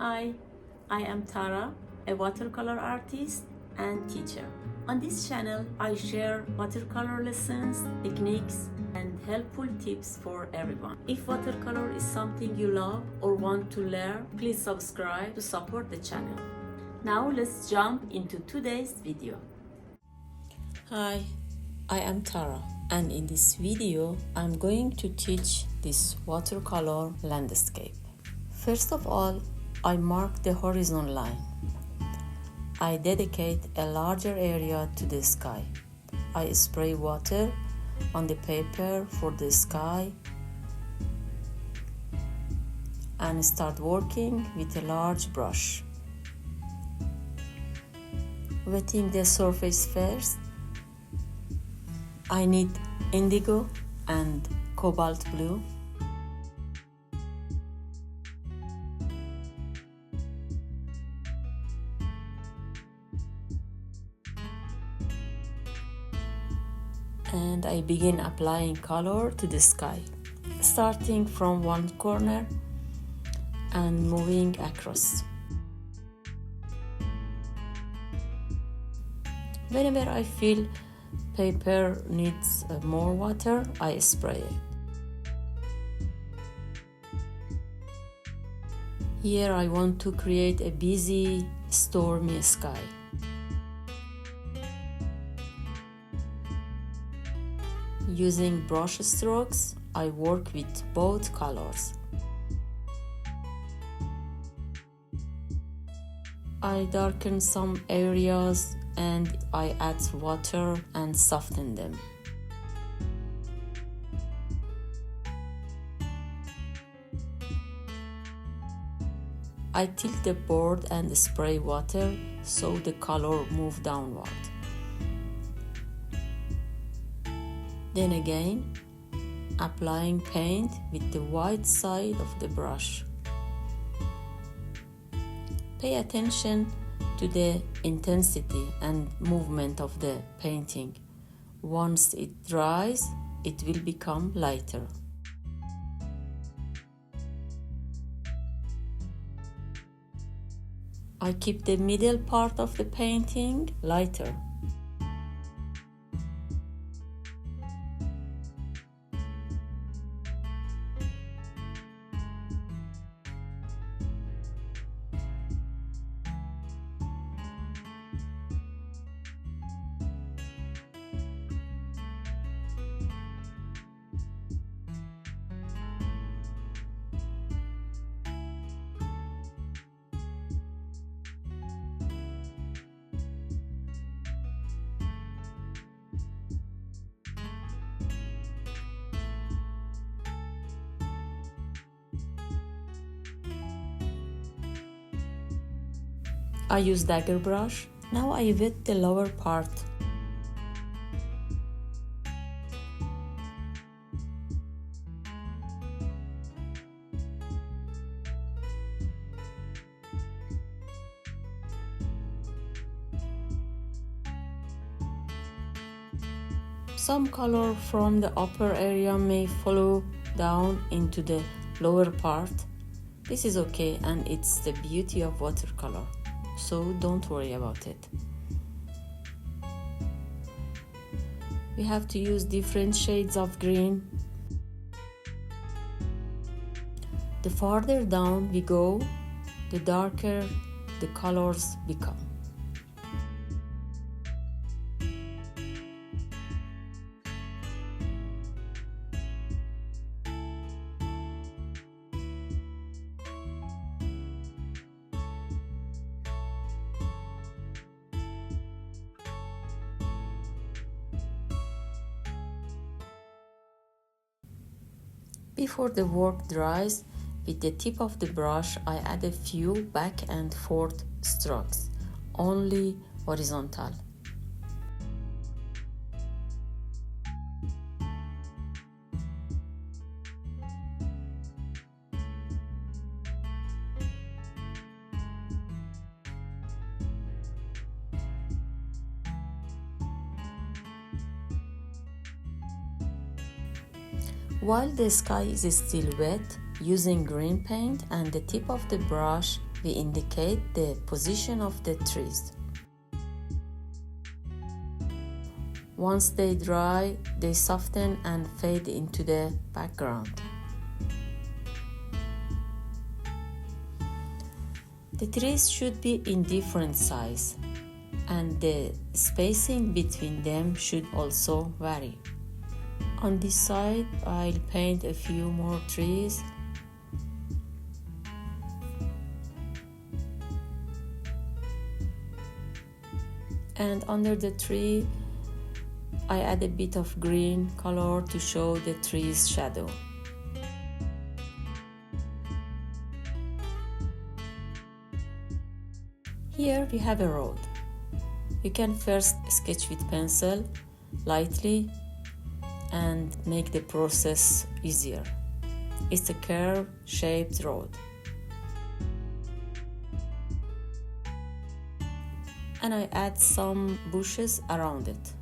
Hi, I am Tara, a watercolor artist and teacher. On this channel, I share watercolor lessons, techniques, and helpful tips for everyone. If watercolor is something you love or want to learn, please subscribe to support the channel. Now let's jump into today's video. Hi, I am Tara, and in this video, I'm going to teach this watercolor landscape. First of all, I mark the horizon line. I dedicate a larger area to the sky. I spray water on the paper for the sky and start working with a large brush. Wetting the surface first, I need indigo and cobalt blue. And I begin applying color to the sky, starting from one corner and moving across. Whenever I feel paper needs more water, I spray it. Here I want to create a busy, stormy sky. Using brush strokes, I work with both colors. I darken some areas and I add water and soften them. I tilt the board and spray water so the color moves downward. Then again, applying paint with the white side of the brush. Pay attention to the intensity and movement of the painting. Once it dries, it will become lighter. I keep the middle part of the painting lighter. I use dagger brush. Now I wet the lower part. Some color from the upper area may follow down into the lower part. This is okay, and it's the beauty of watercolor. So don't worry about it. We have to use different shades of green. The farther down we go, the darker the colors become. Before the work dries, with the tip of the brush, I add a few back and forth strokes, only horizontal. While the sky is still wet, using green paint and the tip of the brush, we indicate the position of the trees. Once they dry, they soften and fade into the background. The trees should be in different size, and the spacing between them should also vary. On this side, I'll paint a few more trees. And under the tree, I add a bit of green color to show the tree's shadow. Here we have a road. You can first sketch with pencil lightly and make the process easier. It's a curve-shaped road. And I add some bushes around it.